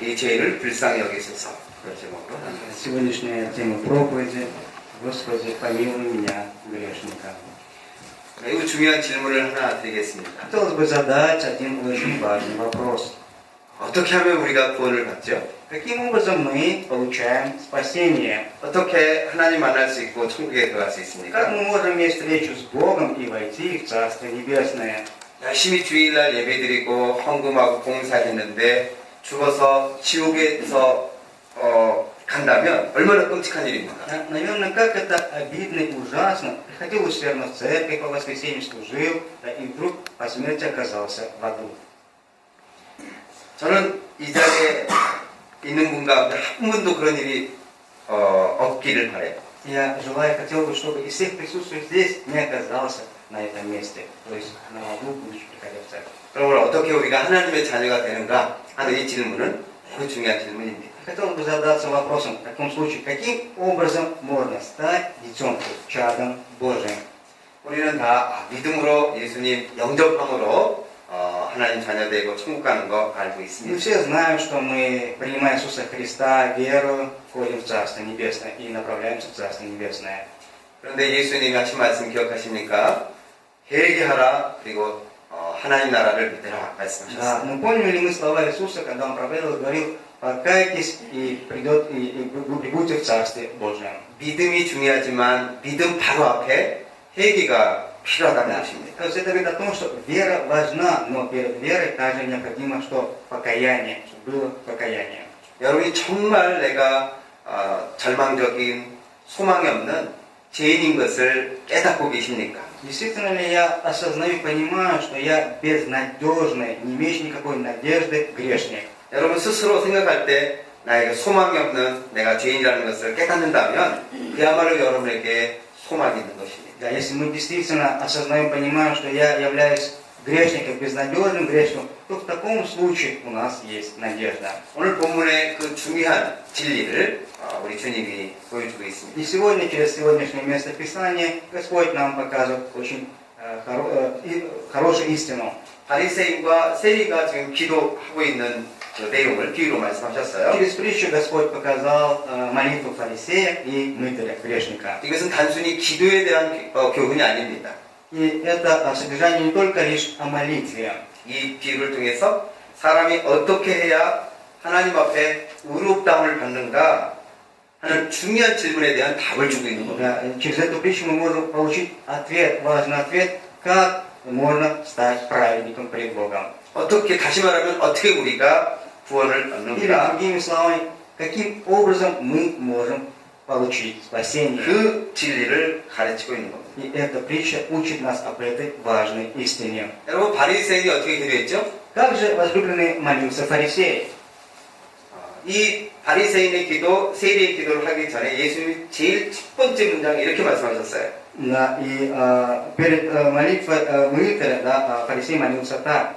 이 죄를 불쌍히 여기소서. 그런 제목으로 Сегодняшняя тема проповеди «Господи, помилуй меня, грешника». 매우 중요한 질문을 하나 드리겠습니다. Хотелось бы задать один очень важный вопрос. 어떻게 하면 우리가 구원을 받죠? Каким образом мы получаем спасение? 어떻게 하나님 만날 수 있고 천국에 들어갈 수 Как 있습니까? мы можем иметь встречу с Богом и войти в Царствие Небесное? 열심히 주일날 예배드리고 헌금하고 봉사했는데 죽어서 지옥에서 간다면 얼마나 끔찍한 일입니까? Наверное, как это обидно и ужасно. Приходил усердно в церковь, по воскресенью служил, и вдруг по смерти оказался в аду. 저는 이 자리에 있는 분 가운데 한 분도 그런 일이 없기를 바래요. Я желаю, хотел бы, чтобы из всех присутствующих здесь не оказался на этом месте. То есть на аду, лучше приходя в церковь. 그러므로 어떻게 우리가 하나님의 자녀가 되는가 하는 이 질문은 매우 중요한 질문입니다. Хотел бы задаться вопросом, в таком случае, каким образом можно стать детенком, чадом Божиим? 우리는 다 믿음으로 예수님 영접함으로 하나님 자녀 되고 천국 가는 거 알고 Мы 있습니다. все знаем, что мы принимаем Иисуса Христа, веру, входим в Царство Небесное и направляемся в Царство Небесное. 그런데 예수님이 하신 말씀 기억하십니까? 회개하라 그리고 하나님 나라를 믿으라 Да, 말씀하셨어요. но помним ли мы слова Иисуса, когда Он проповедовал, говорил, покайтесь и вы прибудете в Царстве Божьем. 믿음이 중요하지만 믿음 바로 앞에 회개가 필요하다는 것입니다. То есть это говорит о том, что вера важна, но перед верой также необходимо, что покаяние, чтобы было покаяние. 여러분이 정말 내가 절망적인 소망이 없는 죄인인 것을 깨닫고 계십니까? Действительно ли я осознаю и понимаю, что я безнадежный, не имеющий никакой надежды грешник? 여러분 스스로 생각할 때 나에게 소망이 없는 내가 죄인이라는 것을 깨닫는다면 그야말로 여러분에게 소망이 있는 것입니다. Да, если мы действительно осознаем, понимаем, что я являюсь грешником, безнадежным грешником, то в таком случае у нас есть надежда. 오늘 본문의 그 중요한 진리를 우리 주님이 보여주고 있습니다. И сегодня, через сегодняшнее место Писания, Господь нам показывает очень хорошую истину. 바리새인과 세리가 지금 기도하고 있는 그 내용을 비유로 말씀하셨어요. Через притчу Господь показал молитву фарисея и мытаря, грешника. 이것은 단순히 기도에 대한 교훈이 아닙니다. И это содержание не только лишь о молитве. 이 비유를 통해서 사람이 어떻게 해야 하나님 앞에 의롭다함을 받는가 하는 중요한 질문에 대한 답을 주고 있는 겁니다. Да, через эту притчу мы можем получить ответ, важный ответ, как можно стать праведником пред Богом. 어떻게 다시 말하면 어떻게 우리가 구원을 Или 얻는가? другими словами, каким образом мы можем получить спасение. 그 진리를 가르치고 있는 겁니다. И эта притча учит нас об этой важной истине. 여러분 바리새인이 어떻게 기도했죠? Как же возлюбленный молился фарисей? 이 바리새인의 기도, 세리의 기도를 하기 전에 예수님이 제일 첫 번째 문장에 이렇게 말씀하셨어요. Да, и перед молитвой мытаря, да, фарисей молился так.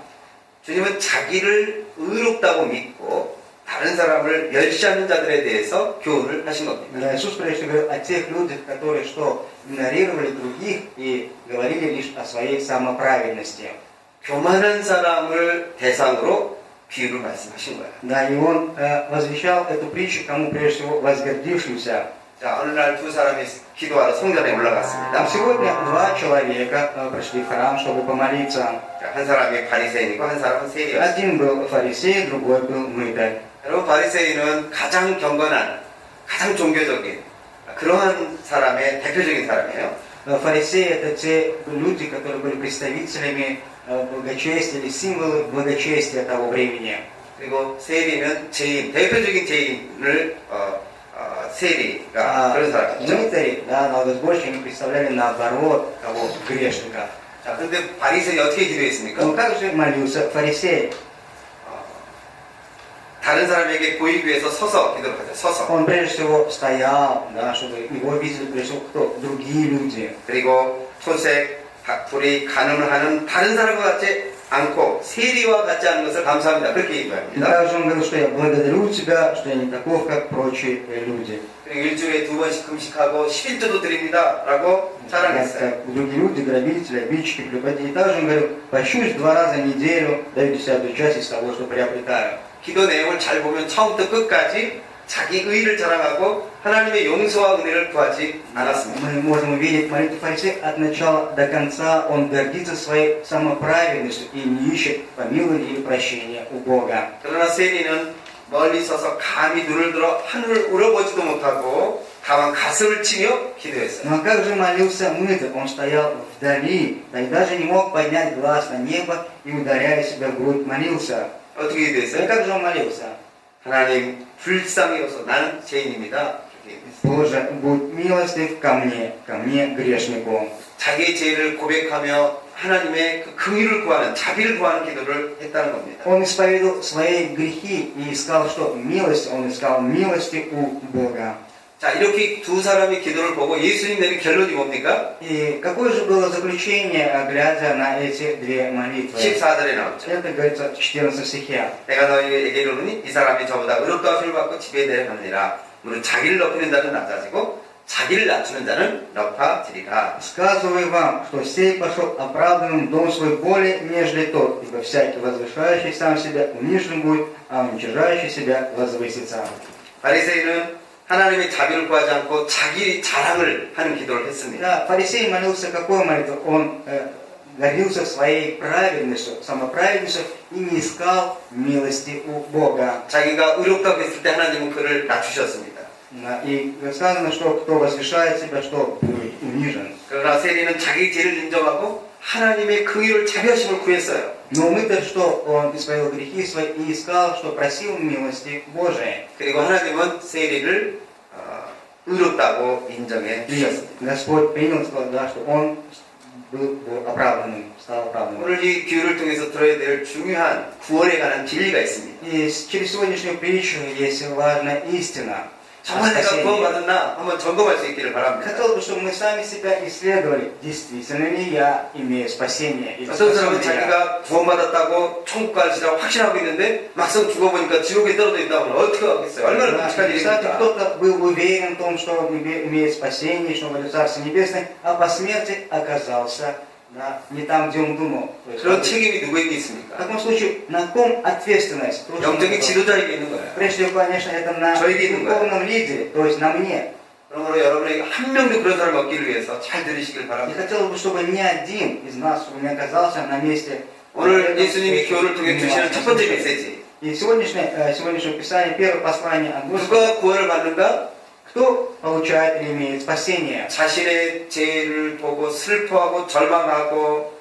주님은 자기를 의롭다고 믿고 다른 사람을 멸시하는 자들에 대해서 교훈을 하신 겁니다. Да, Иисус прежде говорил о тех людях, которые что игнорировали других и говорили лишь о своей самоправедности. 교만한 사람을 대상으로 비유를 말씀하신 거예요. Да, и он возвещал эту притчу кому прежде всего возгордившимся. 자, 어느 날 두 사람이 기도하러 성전에 올라갔습니다. Сегодня два человека пришли в храм, чтобы помолиться. 자, 한 사람이 바리새인이고 한 사람은 세리였어요. Один был фарисей, другой был мытарь. 여러분 바리새인은 가장 경건한, 가장 종교적인 그러한 사람의 대표적인 사람이에요. Фарисеи — это те люди, которые были представителями благочестия или символы благочестия того времени. 그리고 세리는 죄인, 대표적인 죄인을 세리가 그런 사람이죠. Мытари, да, налогосборщики, они представляли наоборот кого грешника. 자, 근데 바리새인이 어떻게 기도했습니까? Но как же молился фарисей? 다른 사람에게 보이기 위해서 서서 기도를 하죠. 서서. Он прежде всего стоял, да, чтобы его видели прежде всего кто? Другие люди. 그리고 토색, 불이 간음을 하는 다른 사람과 같지 않고 세리와 같지 않은 것을 감사합니다. 그렇게 И 얘기합니다. также он говорил, что я благодарю тебя, что я не таков, как прочие люди. 그리고 일주일에 2번씩 금식하고 11조도 드립니다. 라고 자랑했어요. Как другие люди, грабители, обидчики, преподаватели. И также он говорил, пощусь 2 раза в неделю, даю 10-ю часть из того, что приобретаю. 기도 내용을 잘 보면 처음부터 끝까지 자기 의를 자랑하고 하나님의 용서와 은혜를 구하지 않았습니다. Мы можем увидеть молитву фарисея от начала до конца. Он гордится своей самоправедностью и не ищет помилования или прощения у Бога. 그러나 세리는 멀리 서서 감히 눈을 들어 하늘을 우러보지도 못하고 다만 가슴을 치며 기도했어요. Но как же молился мытарь? Он стоял вдали, да и даже не мог поднять глаз на небо и, ударяя себя в грудь, молился. 어떻게 И 기도했어요? как же он молился? 하나님 불쌍히 여서 나는 죄인입니다. 이렇게 얘기했어요. Боже, будь милостив ко мне грешнику. 자기의 죄를 고백하며 하나님의 그 긍휼을 구하는 자비를 구하는 기도를 했다는 겁니다. Он исповедовал свои грехи и искал что? Милость. Он искал милости у Бога. 자, 이렇게 두 사람이 기도를 보고 예수님 내린 결론이 뭡니까? И какое же было заключение, глядя на эти две молитвы? 14절에 나오죠. Это говорится в 14 стихе. 내가 너희에게 이르노니 이 사람이 저보다 의롭다 하심을 받고 지배에 내려가느니라. 무릇 자기를 높이는 자는 낮아지고 자기를 낮추는 자는 높아지리라. Сказываю вам, что сей пошел оправданным в дом свой более, нежели тот, ибо всякий возвышающий сам себя унижен будет, а уничижающий себя возвысится. 바리새인은 하나님의 자비를 구하지 않고 자기 자랑을 하는 기도를 했습니다. Да, фарисей молился какой молитвой? Он гордился своей праведностью, самоправедностью и не искал милости у Бога. 자기가 의롭다고 했을 때 하나님은 그를 낮추셨습니다. И сказано, что кто возвышает себя, что будет унижен. 그러나 세리는 자기 죄를 인정하고 하나님의 긍휼을 자비하심을 구했어요. Но мы-то что? Он исповедовал грехи свои и искал, что просил милости Божией. 그리고 하나님은 세리를 의롭다고 인정해 И 주셨습니다. Господь принял, сказал, да, что он был оправданным, стал оправданным. 오늘 이 기회를 통해서 들어야 될 중요한 구원에 관한 진리가 있습니다. И через сегодняшнюю притчу есть важная истина. о 정말 내가 спасении. 구원받았나 한번 점검할 수 있기를 바랍니다. Хотел бы, чтобы мы сами себя исследовали, действительно ли я имею спасение. Или 어떤 사람은 спасен ли я. 자기가 구원받았다고 천국 갈지라고 확신하고 있는데 막상 죽어보니까 지옥에 떨어져 있다고 하면 어떻게 하겠어요? 얼마나 Да, 끔찍한 кстати, 일입니까? кто-то был уверен в том, что он имеет спасение, что он войдет в Царство Небесное, а по смерти оказался не там, где он думал. То есть, 그런 책임이 누구에게 в 있습니까? таком случае, на ком ответственность? То, что 영적인 он- 지도자에게 있는 거예요. Прежде всего, конечно, это на 저에게 있는 거야. духовном лидере, то есть на мне. 그러므로 여러분에게 한 명도 그런 사람 없기를 위해서 잘 들으시길 Я 바랍니다. хотел бы, чтобы ни один из нас не оказался на месте. 오늘 예수님이 교훈을 통해 주시는 첫 번째 메시지. И сегодняшнее Писание, первое послание от Господа. 누가 구원을 받는가? Кто получает или имеет спасение? 자신의 죄를 보고 슬퍼하고 절망하고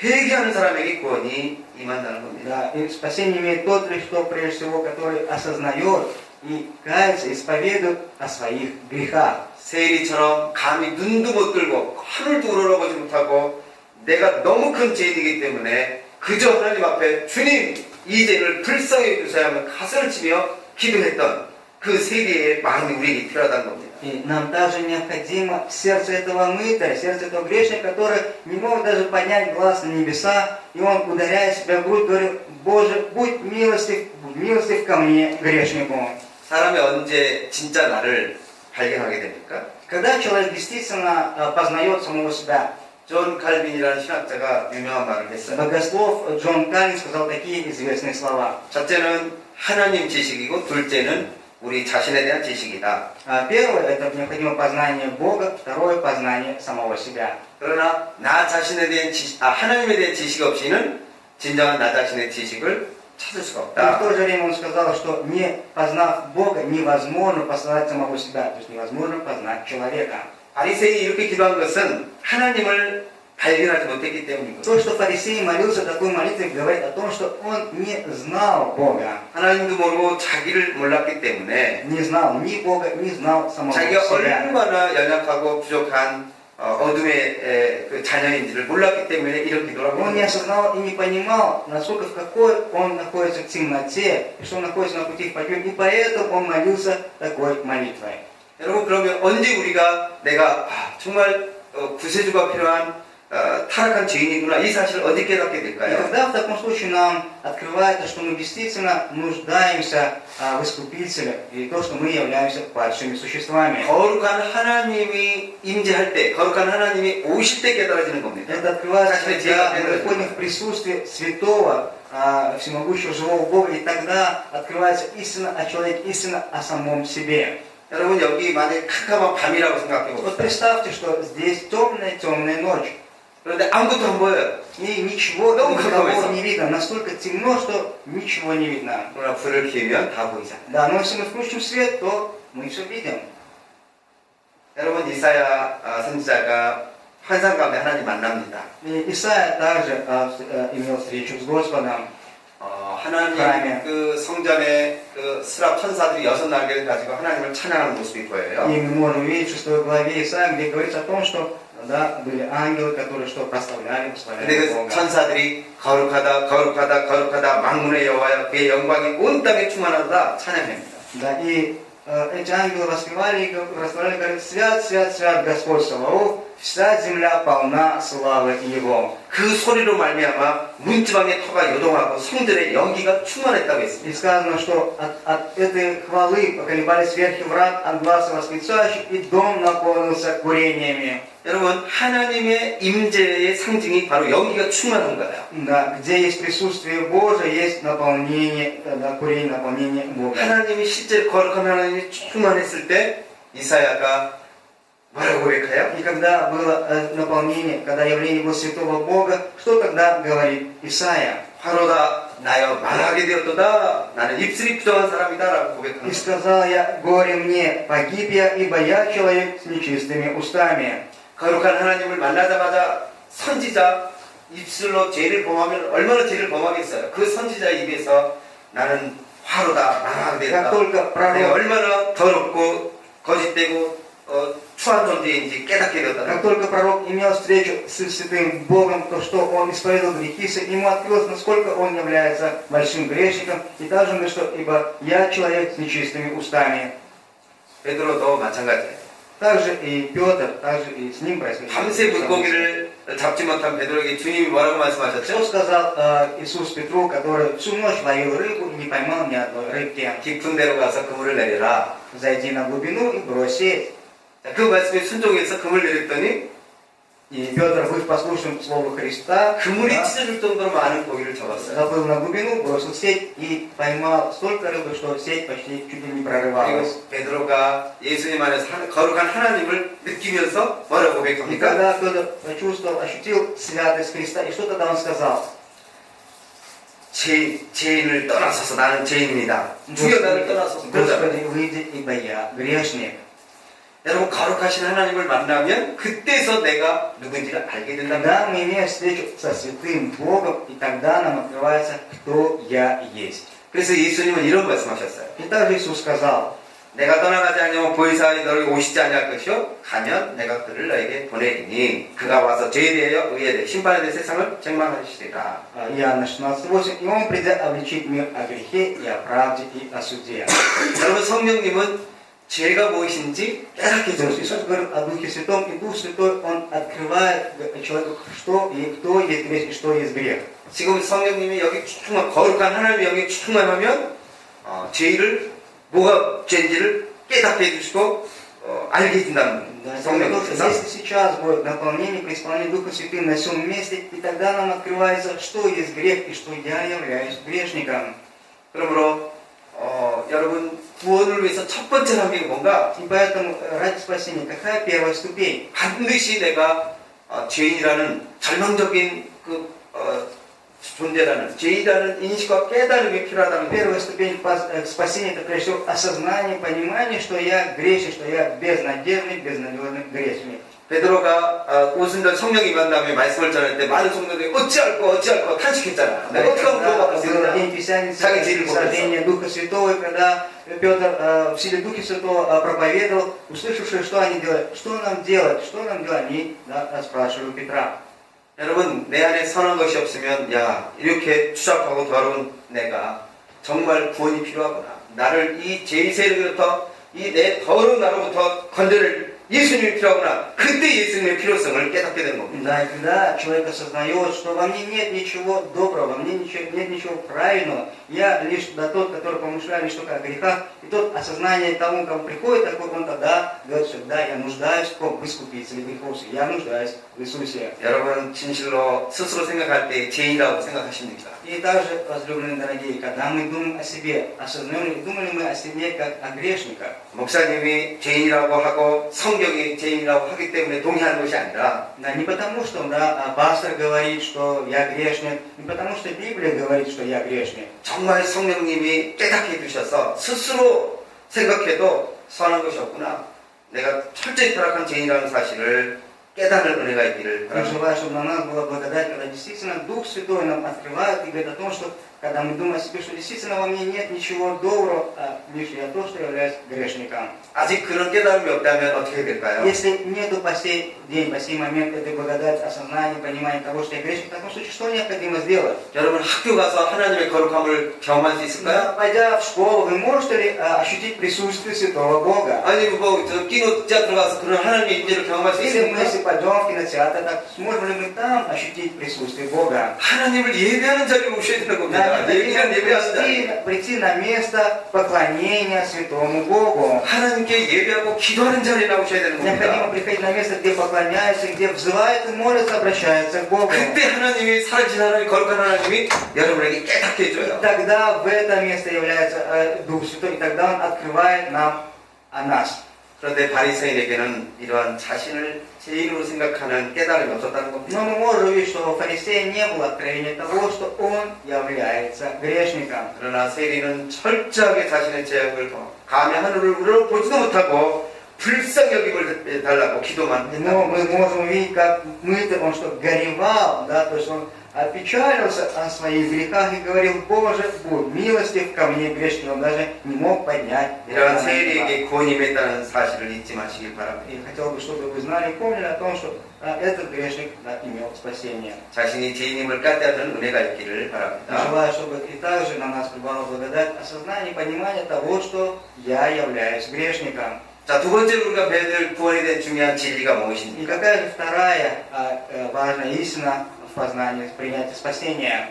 회개하는 사람에게 구원이 임한다는 겁니다. Да, и спасение имеет тот лишь, кто прежде всего, который осознает и кается, исповедует о своих грехах. 세리처럼 감히 눈도 못 들고 하늘도 우러러보지 못하고 내가 너무 큰 죄인이기 때문에 그저 하나님 앞에 주님 이 죄를 불쌍히 여주셔야 하면 가슴을 치며 기도했던 그 세리의 마음이 우리에게 필요하다는 겁니다. И нам также необходимо сердце этого мытаря, сердце этого грешника, который не мог даже поднять глаз на небеса, и он, ударяя себя в грудь, говорил: Боже, будь милостив ко мне, грешнику. 사람이 언제 진짜 나를 발견하게 됩니까? Когда человек действительно познает самого себя, 존 칼빈이라는 신학자가 유명한 말을 했어요. богослов Джон Каллин сказал такие известные слова. 첫째는 하나님 지식이고 둘째는 우리 자신에 대한 지식이다. Первое – это необходимо познание Бога, второе – познание самого себя. 그러나 나 자신에 대한 하나님에 대한 지식 없이는 진정한 나 자신의 지식을 찾을 수가 И в 없다. то же время он сказал, что не познав Бога, невозможно познать самого себя, то есть невозможно познать человека. 바리새인이 이렇게 기도한 것은 하나님을 발견하지 못했기 때문이거든요. То, что фарисей молился такой молитвой, говорит о том, что он не знал Бога. 하나님도 모르고 자기를 몰랐기 때문에 Не знал ни Бога, не знал самого 자기가 себя. 얼마나 연약하고 부족한 어둠의 그 자녀인지를 몰랐기 때문에 이런 기도를 하고 Он не 있는 거예요. осознавал и не понимал, насколько в какой он находится в темноте, и что он находится на пути к падению, и поэтому он молился такой молитвой. 여러분, 그러면 언제 우리가 내가 정말 구세주가 필요한 타락한 죄인이구나 이 사실을 어디 깨닫게 И 될까요? когда в таком случае нам открывается, что мы действительно нуждаемся в Искупителе, и то, что мы являемся падшими существами. 거룩한 하나님이 임재할 때, 거룩한 하나님이 오실 때 깨달아지는 겁니다. Это открывается, 자신의 когда 죄가 мы приходим в присутствие святого всемогущего живого Бога, и тогда открывается истина о человеке, истина о самом себе. 여러분 여기 만약에 캄캄한 밤이라고 생각해 Вот 봅시다. представьте, что здесь темная ночь, 그런데 아무것도 안 보여요. и ничего, Дом никого какой-то. не видно, настолько темно, что ничего не видно. 그러나 불을 켜면 다 보이잖아요. Да, но если мы включим свет, то мы все видим. 여러분 이사야 선지자가 환상 가운데 하나님 만납니다. И Исаия также имел встречу с Господом. 하나님 그러면- 그 성전에 그 스랍 천사들이 6날개를 가지고 하나님을 찬양하는 모습이 보여요. И мы можем видеть в 6 главе Исаия, где говорится о том, что да, были ангелы, которые что прославляли, 근데 прославляли 그 Бога. 천사들이 거룩하다 거룩하다 거룩하다 만군의 여호와여 그의 영광이 온 땅에 충만하다 찬양합니다. Да, и эти ангелы воспевали, и говорят, свят, свят, свят Господь Саваоф, вся земля полна славы Его. 그 소리로 말미암아 문지방의 터가 요동하고 성전의 연기가 충만했다고 И 했습니다. сказано, что от этой хвалы поколебались верхи врат, от глаза восклицающих, и дом наполнился курениями. 여러분 하나님의 임재의 상징이 바로 연기가 충만한 거예요. Да, где есть присутствие Божие, есть наполнение, да, курение, наполнение Бога. 하나님이 실제 거룩한 하나님이 충만했을 때 이사야가 뭐라고 고백해요? И когда было наполнение, когда явление было святого Бога, что тогда говорит Исаия? 화로다 나여 망하게 되었도다 나는 입술이 부정한 사람이다 라고 И 고백합니다. сказал я, горе мне, погиб я, ибо я человек с нечистыми устами. 거룩한 하나님을 만나자마자 선지자 입술로 죄를 범하면 얼마나 죄를 범하겠어요. 그 선지자 입에서 나는 화로다 망하게 Как 되었다. только 내가 пророк, 얼마나 더럽고 거짓되고 추한 존재인지 깨닫게 되었다. как только пророк имел встречу с святым Богом, то что он исповедовал грехи, ему открылось, насколько он является большим грешником. И также он говорит, что ибо я человек с нечистыми устами. 베드로도 마찬가지예요. Также и Петр, также и с ним происходит. 밤새 물고기를 잡지 못한 베드로에게 주님이 뭐라고 Что 말씀하셨죠? сказал Иисус Петру, который всю ночь ловил рыбу и не поймал ни одной рыбки? 깊은 데로 가서 그물을 내리라. Зайди на глубину и брось сеть. 자, 그 말씀에 순종해서 그물 내렸더니 И Петр, быв послушным Слову Христа, 그물이 да, 찢어질 정도로 많은 고기를 잡았어요. заплыл на глубину, бросил сеть и поймал столько рыбы, что сеть почти чуть ли не прорывалась. 그리고 베드로가 예수님 안에서 거룩한 하나님을 느끼면서 뭐라고 И 고백합니까? когда Петр почувствовал, ощутил святость Христа, и что тогда он сказал? 죄인을 떠나서서 나는 죄인입니다. 주여 나를 떠나서서 그러잖아요. Господи, выйди, ибо я грешник. 여러분 거룩하신 하나님을 만나면 그때서 내가 누군지를 알게 된다는 Когда мы имеем встречу со святым Богом, и тогда нам открывается, кто я есть. 그래서 예수님은 이런 말씀하셨어요. И также Иисус сказал, 내가 떠나가지 않으면 보혜사의 너를 오시지 아니할 것이요 가면 내가 그를 너에게 보내리니 그가 와서 죄에 대하여 의에 대해 심판에 대해 세상을 책망하시리라. Иоанна 16:8, и Он, придя, обличит мир о грехе и о правде и о суде. 여러분 성령님은 죄가 무엇인지 깨닫게 То есть 해줍니다. Иисус говорит о Духе Святом, и Дух Святой, Он открывает человеку, что и кто есть грех, и что есть грех. 지금 성령님이 여기 충만 거룩한 하나님이 여기 충만하면 죄를 뭐가 죄인지를 깨닫게 해주시고 알게 해준다는 Да, 성령께서. если сейчас будет наполнение, преисполнение Духа Святым на всем месте, и тогда нам открывается, что есть грех, и что я являюсь грешником. 그러므로 여러분 구원을 위해서 첫 번째 하는 게 뭔가 И поэтому ради спасения, какая первая ступень? 반드시 내가 죄인이라는 절망적인 그 존재라는 죄인이라는 인식과 깨달음이 필요하다는 거예요. Первая ступень к спасению, это прежде всего осознание, понимание, что я грешник, что я безнадежный, безнадежный грешник. 베드로가 오순절 성령이 임한 다음에 말씀을 전할 때 많은 성도들이 어찌할꼬 탄식했잖아. 내가 어떻게 하면 구원 받을 수 Был 있느냐. день Писания, 자기 죄를 보면서. сождения Духа Святого, и когда Петр в силе Духа Святого проповедовал, услышавшие, что они делают, что нам делать, они спрашивали Петра. 여러분 내 안에 선한 것이 없으면 야 이렇게 추잡하고 더러운 내가 정말 구원이 필요하구나. 나를 이 죄의 세력으로부터 이 내 더러운 나로부터 건져낼 예수님이 필요하구나. 그때 예수님의 필요성을 깨닫게 되는 겁니다. Да, и когда человек осознает, что во мне нет ничего доброго, во мне нет ничего правильного, я лишь тот, который помышляет лишь только о грехах, и тот осознание тому, кому приходит такой, он тогда говорит, что да, я нуждаюсь в ком? В искупителе грехов, я нуждаюсь в Иисусе. 여러분 진실로 스스로 생각할 때 죄인이라고 생각하십니까? И также, возлюбленные дорогие, когда мы думаем о себе, думали мы о себе как о грешниках. 목사님이 죄인이라고 하고 성경이 죄인이라고 하기 때문에 동의하는 것이 아니라 Да, не потому, что пастор говорит, что я грешник, не потому, что Библия говорит, что я грешник. 정말 성령님이 깨닫게 해주셔서 스스로 생각해도 선한 것이 없구나. 내가 철저히 타락한 죄인이라는 사실을 깨닫는 은혜가 있기를 Я 바랍니다. желаю, чтобы на нас была благодать, когда действительно Дух Святой нам открывает и говорит о том, что когда мы думаем о себе, что действительно во мне нет ничего доброго, лишь я то, что являюсь грешником. 아직 그런 깨달음이 없다면 어떻게 해야 될까요? Если нету по сей день, по сей момент этой благодати, осознания, понимания того, что я грешник, в таком случае что необходимо сделать? 여러분 학교 가서 하나님의 거룩함을 경험할 수 있을까요? Пойдя в школу, вы можете ли ощутить присутствие Святого Бога? 아니 뭐저 끼노자 들어가서 그런 하나님의 임재를 경험할 수 Или мы, 있습니까? если пойдем в кинотеатр, так сможем ли мы там ощутить присутствие Бога? 하나님을 예배하는 자리에 오셔야 되는 겁니다. Нам 예배는 예배하는 자리. необходимо прийти на место поклонения Святому Богу. 하나님께 예배하고 기도하는 자리에 나오셔야 되는 Необходимо 겁니다. приходить на место, где поклоняются, где взывают и молятся, обращаются к Богу. 그때 하나님이 살아계신 하나님, 거룩한 하나님이 여러분에게 깨닫게 해줘요. Тогда в это место является Дух Святой, и тогда Он открывает нам о нас. 그런데 바리새인에게는 이러한 자신을 죄인으로 생각하는 깨달음이 없었다는 겁니다. Но мы можем увидеть, что у фарисея не было откровения того, что он является грешником. 그러나 세리는 철저하게 자신의 죄악을 감히 하늘을 우러보지도 못하고 불쌍히 여김을 달라고 기도만 Но мы 했다고. можем увидеть, как он что горевал, да, то есть он опечалился о своих грехах и говорил: Боже, будь милостив ко мне грешник. Он даже не мог поднять. 이러한 세리에게 구원이 임했다는 사실을 잊지 마시길 바랍니다. И хотел бы, чтобы вы знали и помнили о том, что этот грешник имел спасение. 자신이 죄인임을 깨닫는 은혜가 있기를 바랍니다. Желаю, чтобы и также на нас пребывала благодать осознания и понимания того, что я являюсь грешником. 자, 두 번째로 우리가 배워야 될 구원에 대한 중요한 진리가 И 무엇입니까? какая же вторая важная истина в познании, в принятии спасения?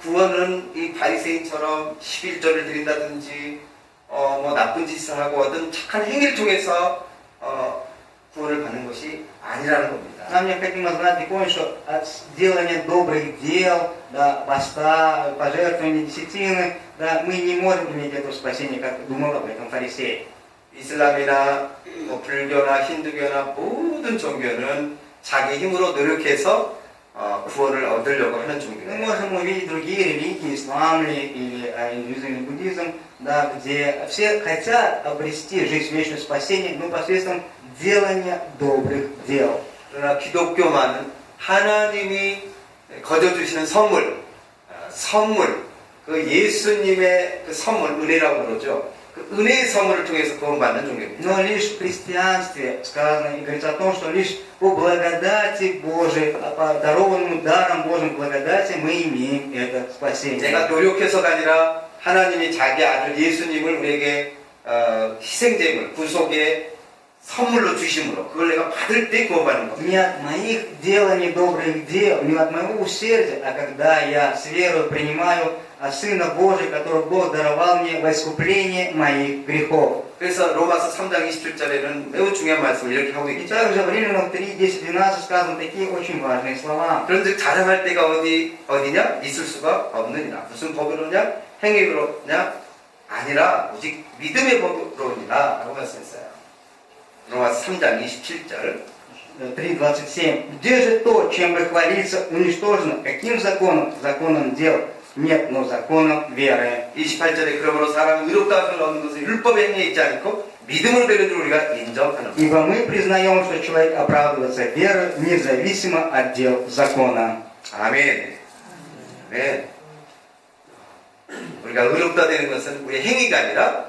구원은 이 바리새인처럼 11조를 드린다든지 뭐 나쁜 짓을 하고 어떤 착한 행위를 통해서 구원을 받는 것이 아니라는 겁니다. Нам необходимо знать и помнить, что от делания добрых дел, да, поста, пожертвования десятины, да, мы не можем иметь это спасение, как думал об этом фарисей. 이슬람이나 뭐 불교나 힌두교나 모든 종교는 자기 힘으로 노력해서 구원을 얻으려고 하는 Мы 종교예요. можем увидеть другие религии, ислам или индуизм или буддизм, да, где все хотят обрести жизнь вечную спасение, но посредством делания добрых дел. 그러나 기독교만은 하나님이 거저주시는 선물, 그 예수님의 그 선물, 은혜라고 그러죠. 그 은혜의 선물을 통해서 구원받는 종교입니다. Но лишь в христианстве сказано и говорится о том, что лишь по благодати Божией, по дарованному даром Божьим благодати мы имеем это спасение. 내가 노력해서가 아니라 하나님이 자기 아들 예수님을 우리에게 희생제물, 구속의 선물로 주심으로 그걸 내가 받을 때 구원받는 겁니다. Не от моих деланий добрых дел, не от моего усердия, а когда я с верой принимаю Сына Божия, которого Бог даровал мне во искупление моих грехов. 그래서 로마서 3장 27절에는 매우 중요한 말씀을 이렇게 하고 И 있죠. также в Римлянам 3, 10, 12 сказаны такие очень важные слова. 그런즉 자랑할 때가 어디냐? 있을 수가 없느니라. 무슨 법으로냐? 행위로냐? 아니라 오직 믿음의 법으로니라 라고 말씀했어요. 로마서 3장 27절. 3.27. Где же то, чем бы хвалиться, уничтожено? Каким законом? Законом дел нет, но законом веры. 28절에 그러므로 사람은 의롭다 하심을 얻는 것은 율법의 행위에 있지 않고 믿음으로 되는 줄 우리가 인정하는 Ибо мы признаем, что человек оправдывается верой, независимо от дел закона. 아멘. 네. 우리가 의롭다 되는 것은 우리의 행위가 아니라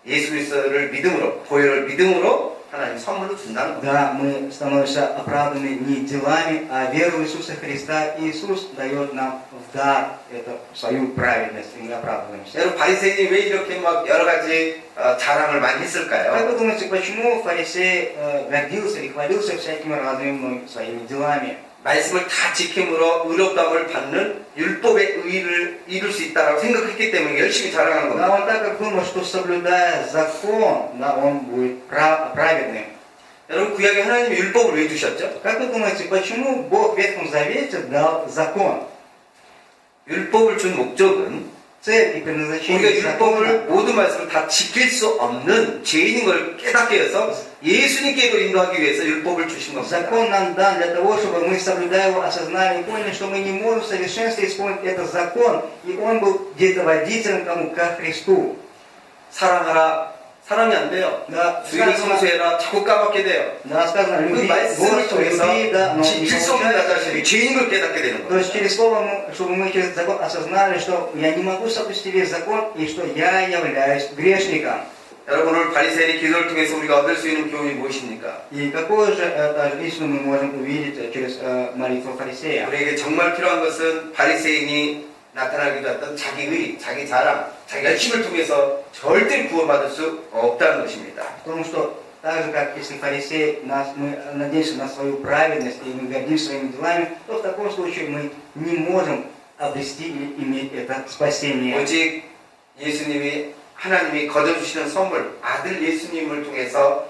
예수 그리스도를 믿음으로, 보혈을 믿음으로 하나님 선물로 준다는 겁니다. Да, мы становимся оправданы не делами, а верой в Иисуса Христа. Иисус дает нам в дар эту свою праведность, и мы оправдываемся. 여러분 바리새인이 왜 이렇게 막 여러 가지 자랑을 많이 Как 했을까요? вы думаете, почему фарисей гордился и хвалился всякими разными своими делами? 말씀을 다 지킴으로 의롭다함을 받는 율법의 의를 이룰 수 있다고 생각했기 때문에 열심히 자랑하는 Да, 겁니다. он так как думал, что соблюдая закон, да, он будет праведным. 여러분 구약에 하나님이 율법을 왜 주셨죠? Как вы думаете, почему Бог в Ветхом Завете дал закон? 율법을 준 목적은 Цель и 우리가 предназначение 율법을 закона, 모든 말씀을 다 지킬 수 없는 죄인인 걸 깨닫게 해서 예수님께로 인도하기 위해서 율법을 주신 겁니다. закон нам дан для того, чтобы мы, соблюдая его, осознали и поняли, что мы не можем в совершенстве исполнить этот закон, и он был где-то водителем кому? Ко Христу. 사랑하라. 사랑이 안 돼요. Да, 주의를 сказано, 성수해라. 자꾸 까먹게 돼요. да, сказано, 그 люби 말씀을 Господа, 통해서 люби, да, но не 지킬 수 없는 나 получается. 자신이 죄인인 걸 깨닫게 되는 То есть 거예요. через слово, чтобы мы через закон осознали, что я не могу соблюсти весь закон, и что я являюсь грешником. 여러분 오늘 바리새인의 기도를 통해서 우리가 얻을 수 있는 교훈이 무엇입니까? И какую же истину мы можем увидеть через молитву фарисея? 우리에게 정말 필요한 것은 바리새인이 나타나기도 했던 자기의, 자기 자랑, 자기 열심을 통해서 절대 구원받을 수 없다는 것입니다. Потому что так же, как если фарисей, мы надеемся на свою праведность и мы гордимся своими делами, то в таком случае мы не можем обрести или иметь это спасение. 오직 예수님이 하나님이 거저주시는 선물, 아들 예수님을 통해서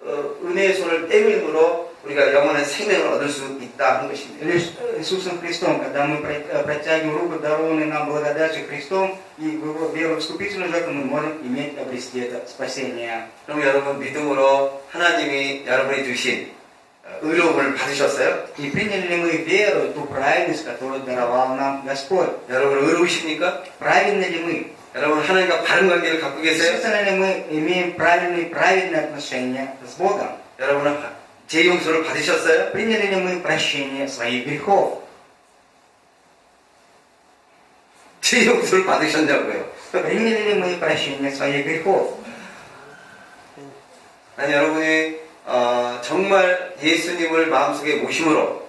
은혜의 손을 떼밀므로 우리가 영원한 생명을 얻을 수 있다 한 것입니다. Лишь Иисусом Христом, когда мы протягиваем руку, дарованную нам благодатью Христом, и в Его веру в искупительную жертву, мы можем иметь, обрести это спасение. 그럼 여러분 믿음으로 하나님이 여러분이 주신 의로움을 받으셨어요? И приняли ли мы веру, ту праведность, которую даровал нам Господь? 여러분 의로우십니까? Праведны ли мы? 여러분 하나님과 바른 관계를 갖고 계세요? Действительно ли мы имеем праведные отношения с Богом? 여러분은 제 용서를 받으셨어요? Приняли ли мы прощение своих грехов? 제 용서를 받으셨냐고요? Приняли ли мы прощение своих грехов? 아니 여러분이 정말 예수님을 마음속에 모심으로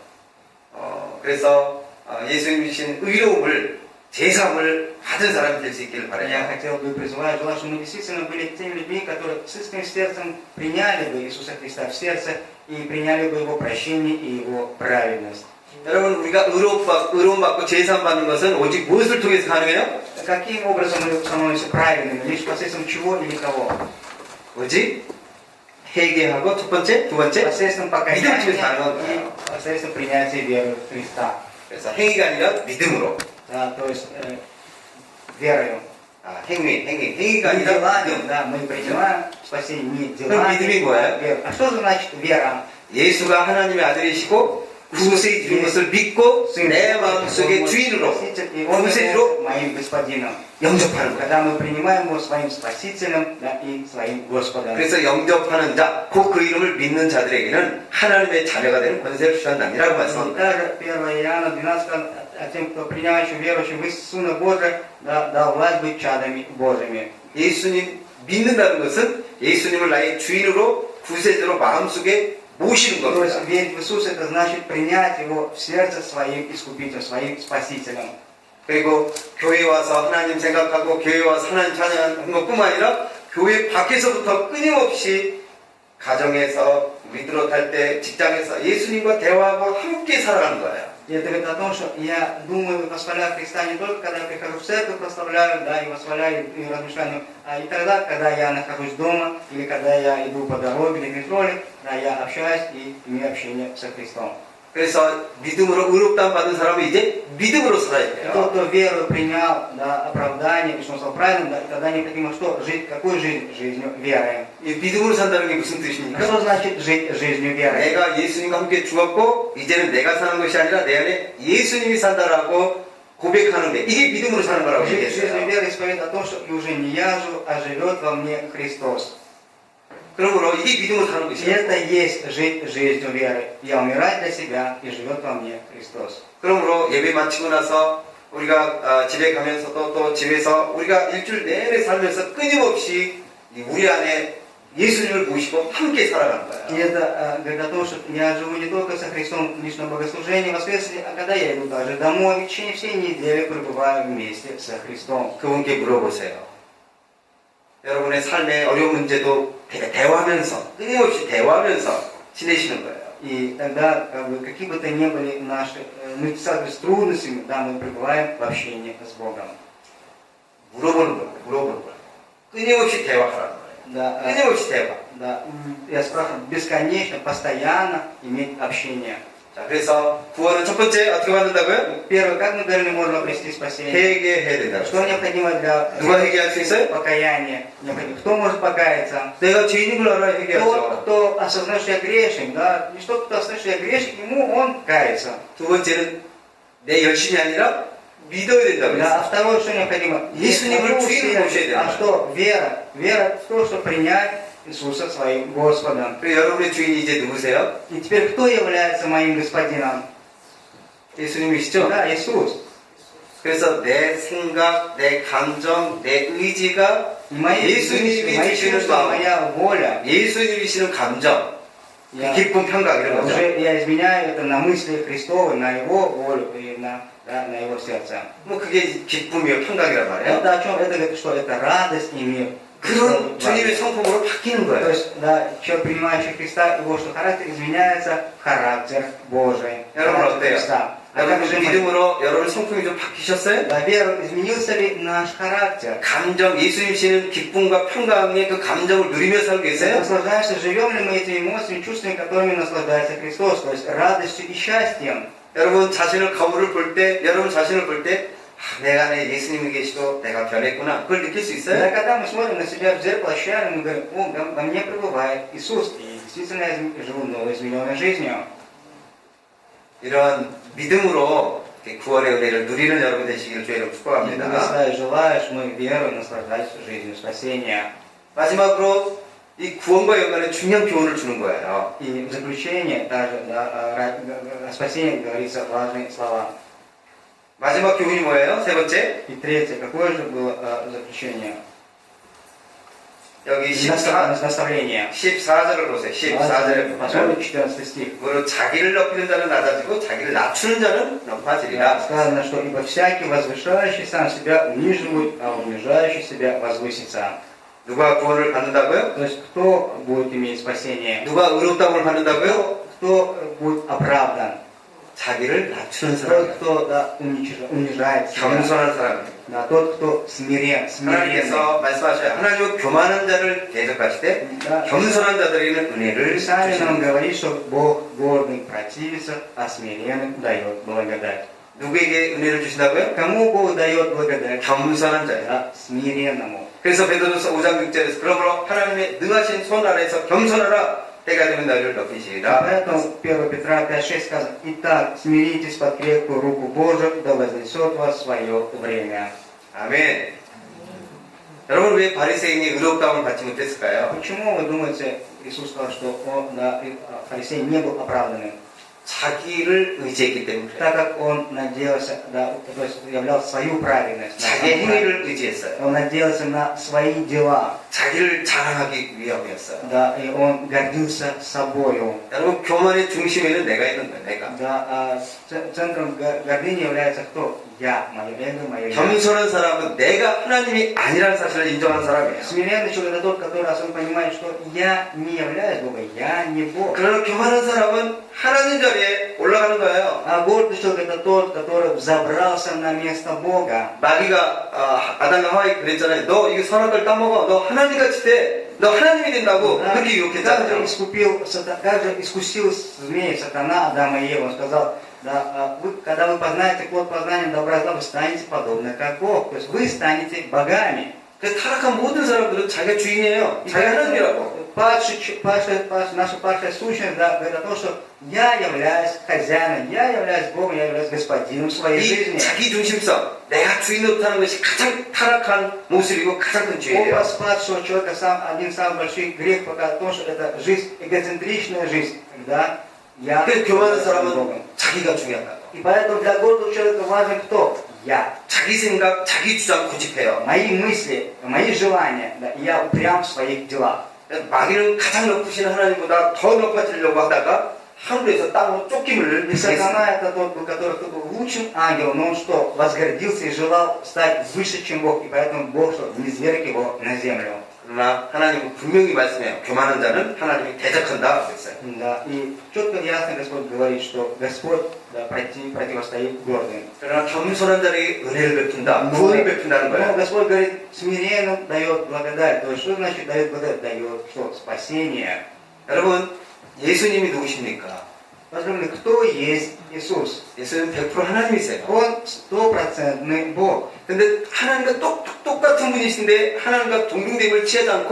그래서 예수님 주신 의로움을 제사함을 받은 사람이 될 수 있기를 Я 바라요. хотел бы призывать, желаю, чтобы мы действительно были теми людьми, которые с искренним сердцем приняли бы Иисуса Христа в сердце и приняли бы Его прощение и Его праведность. 여러분 우리가 의로움 받고 제사함 받는 것은 오직 무엇을 통해서 가능해요? Каким образом мы становимся праведными? Лишь посредством чего или кого? 오직 회개하고 두 번째, 두 번째 Посредством 믿음 покаяния 통해서 가능한 и 거예요. посредством принятия веры в Христа. 그래서 행위가 아니라 믿음으로. Да, то есть верою. 행위가 Не 아니라 деланием, 믿음. да, мы принимаем спасение не 그럼 믿음이 деланием, 뭐예요? а верой. А что же значит вера? 예수가 하나님의 아들이시고 구세에 주신 것을 믿고 내 마음속의 주인으로 И Он 구세주로 является моим господином. 영접하는 거예요. Когда мы принимаем Его своим спасителем, да, и своим Господом. 그래서 영접하는 자, 곧 그 이름을 믿는 자들에게는 하나님의 자녀가 되는 권세를 주셨나니라고 И 말씀합니다. также 1 Иоанна 12 сказано, а тем, кто принимающим, верующим в Сына Божия, да, дал власть быть чадами Божьими. 예수님 믿는다는 것은 예수님을 나의 주인으로 구세주로 마음속에 모시는 То есть 겁니다. верить в Иисуса, это значит принять Его в сердце своим искупителем, своим спасителем. 그리고 교회 와서 하나님 생각하고 교회 와서 하나님 찬양하는 것뿐만 아니라 교회 밖에서부터 끊임없이 가정에서 믿으러 탈 때 직장에서 예수님과 대화하고 함께 살아가는 거예요. И это говорит о том, что я думаю, восхваляю Христа не только когда я прихожу в церковь, прославляю, да, и восхваляю и размышляю, а и тогда, когда я нахожусь дома, или когда я иду по дороге, или в метро, да, я общаюсь и имею общение со Христом. 그래서 믿음으로 의롭다함 받은 사람은 이제 믿음으로 살아야 И 돼요. тот, кто веру принял, да, оправдание, и что он стал праведным, да, тогда необходимо что? Жить какой жизнью? Жизнью верой. 이 믿음으로 산다는 게 무슨 뜻입니까? Что значит жить жизнью верой? 내가 예수님과 함께 죽었고 이제는 내가 사는 것이 아니라 내 안에 예수님이 산다라고 고백하는 게 이게 믿음으로 사는 거라고 Жить жизнью 얘기했어요. веры исповедует о том, что и уже не я живу, а живет во мне Христос. 그러므로 이게 믿음으로 사는 И 것이에요. это есть жить жизнью веры. Я умираю для себя, и живет во мне Христос. 그러므로 예배 마치고 나서 우리가 집에 가면서도 또 집에서 우리가 일주일 내내 살면서 끊임없이 우리 안에 예수님을 모시고 함께 살아가는 И 거예요. это говорит о том, что я живу не только со Христом в личном богослужении, воскресенье, а когда я иду также домой, в течение всей недели пребываю вместе со Христом. 그분께 물어보세요. 여러분의 삶의 어려운 문제도 대화하면서 끊임없이 대화하면서 지내시는 거예요. И тогда, какие бы то ни были наши, мы с трудностями, да, мы пребываем в общении с Богом. 물어보는 거예요. 끊임없이 대화하라는 거예요. Да, 끊임없이 대화. да, я спрашиваю, бесконечно, постоянно иметь общение. 자, 그래서 구원은 첫 번째 어떻게 받는다고요? Первое, как мы должны можно обрести спасение? 회개해야 된다고. Что необходимо для 누가 회개할 수 있어요? покаяния? Необходимо. Кто может покаяться? 내가 죄인인 걸 알아야 Тот, 회개하죠. кто осознает, что я грешник, да, и что кто осознает, что я грешник, ему он кается. 두 번째는 내 열심이 아니라 믿어야 된다고 Да, 했어요. а второе, что необходимо? 예수님을 Есть 주인으로 모셔야 돼요. а что? Вера. Вера в то, что принять Иисуса своим Господом. 그리고 여러분의 주인이 이제 누구세요? И теперь кто является моим господином? 예수님이시죠? Да, Иисус. 그래서 내 생각, 내 감정, 내 의지가 И мои мысли, 예수님이 мои 주시는 чувства, 마음, моя воля. 예수님이 주시는 감정, 그 Я, 기쁨, 평강 이런 거죠. уже я изменяю это на мысли Христовы, на Его волю и на Его сердце. 뭐 그게 기쁨이요, 평강이란 말이에요. Это о чем? Это говорит, что это радость и мир. 그런 주님의 성품으로 바뀌는 То 거예요. есть, да, человек, принимающий Христа, его что характер изменяется в характер Божий. 여러분 Характер 어때요? Христа. А 여러분 как же мы? 믿음으로 여러분 성품이 좀 바뀌셨어요? Да, вера, изменился ли наш характер? 감정, 예수님 주시는 기쁨과 평강의 그 감정을 누리며 살고 계세요? Наслаждаемся, живем ли мы этими эмоциями, чувствами, которыми наслаждается Христос, то есть радостью и счастьем. 여러분 자신을 거울을 볼 때, 여러분 자신을 볼 때, 내가 내 예수님이 계시고 내가 변했구나. 그걸 느낄 수 Да, 있어요? когда мы смотрим на себя в зеркало, ощущаем, мы говорим, о, во мне пребывает Иисус, и действительно я живу новой, измененной жизнью. 이런 믿음으로 이렇게 구원의 은혜를 누리는 여러분 되시기를 주의 이름 И 축복합니다. благословляю, желаешь, мы верой наслаждаться жизнью спасения. 마지막으로 이 구원과 연관해 중요한 교훈을 주는 거예요. И в заключение также да, о спасении говорится важные слова. 마지막 교훈이 뭐예요? 세 번째. И третье, какое же было заключение? 여기 14, Наставление. 14절을 보세요. 14절에 Посмотрим 보면 14 стих. 무릇 자기를 높이는 자는 낮아지고 자기를 낮추는 자는 높아지리라. Сказано, что ибо всякий возвышающий сам себя униживает, а унижающий себя возвысится. 누가 구원을 받는다고요? То есть кто будет иметь спасение? 누가 의롭다움을 받는다고요? Кто будет оправдан? 자기를 낮추는 Тот, 사람. кто да, унижает себя. 겸손한 사람. Да, тот, кто смиренный. 하나님께서 말씀하셔요. 하나님은 교만한 자를 대적하실 때 Да. 겸손한 자들에게는 은혜를 Писание нам 주시는 говорит, что Бог гордым противится, а смиренным дает благодать. 누구에게 은혜를 주신다고요? Кому Бог дает благодать? 겸손한 자예요. Да, смиренному. 그래서 베드로서 5장 6절에서 그러므로 하나님의 능하신 손 아래에서 겸손하라 때가 되면 너희를 높이시리라. Поэтому 1 Петра 5:6 сказано: «Итак, смиритесь под крепкую руку Божию, да вознесет вас в свое время». 아멘. 여러분 왜 바리새인이 의롭다움을 받지 못했을까요? Почему вы думаете, Иисус сказал, что он, да, фарисей не был оправданным? 자기를 의지했기 때문에 그래요. Так как он надеялся, да, то есть являл свою праведность. Да, 자기의 행위를 의지했어요. он надеялся на свои дела. 자기를 자랑하기 위함이었어요. Да, и он гордился собою. 여러분 교만의 중심에는 내가 있는 거예요. 내가. Да, центром гордыни является кто? Я, мое эго, мое я. 겸손한 사람은 내가 하나님이 아니라는 사실을 인정한 사람이에요. Смиренный человек это тот, который особенно понимает, что я не являюсь Богом, я не Бог. 그러나 교만한 사람은 하나님 자리에 올라가는 거예요. А гордый человек это тот, который взобрался на место Бога. 마귀가 아담과 하와에 그랬잖아요. 너 이거 선악과를 따먹어. 너 하나님같이 돼. 너 하나님이 된다고 Да, 그렇게 유혹했잖아요. также искусил змея сатана Адама и Еву. Он сказал, да, когда вы познаете плод познания добра и зла, вы станете подобны как Бог. То есть вы станете богами. 그 타락한 모든 사람들은 자기가 주인이에요. 자기가 하나님이라고. Наша падшая сущность, да, говорит о том, что я являюсь хозяином, я являюсь Богом, я являюсь господином своей 이 жизни. 자기 중심성, 내가 주인 노릇하는 것이 가장 타락한 모습이고 가장 큰 죄예요. Образ падшего человека один из самых больших грех показывает о том, что это жизнь, эгоцентричная жизнь, когда я 그 교만한 являюсь 사람은 Богом. 자기가 중요하다고. И поэтому для гордого человека важен кто? Я. 자기 생각, 자기 주장 고집해요. Мои мысли, мои желания, да, и я упрям в своих делах. 마귀는 가장 높으신 하나님보다 더 높아지려고 하다가 하늘에서 땅으로 쫓김을 И сатана это тот, который кто был лучшим ангелом, но он что, возгордился и желал стать выше, чем Бог, и поэтому Бог что, не зверг его на землю. 그러나 하나님은 분명히 말씀해요. 교만한 자는 하나님이 대적한다 그랬어요. Да, и четко и ясно Господь говорит, что Господь да, противостоит гордым. 그러나 겸손한 자에게 은혜를 베푼다. 구원을 베푼다는 Но 거예요. Господь говорит, смиренным дает благодать. То есть что значит дает благодать? Дает что? Спасение. 여러분, 예수님이 누구십니까? Возлюбленные, кто есть Иисус? 예수는 100% 하나님이세요. Он стопроцентный Бог. 근데 하나님과 똑같은 분이신데 하나님과 동등됨을 취하지 않고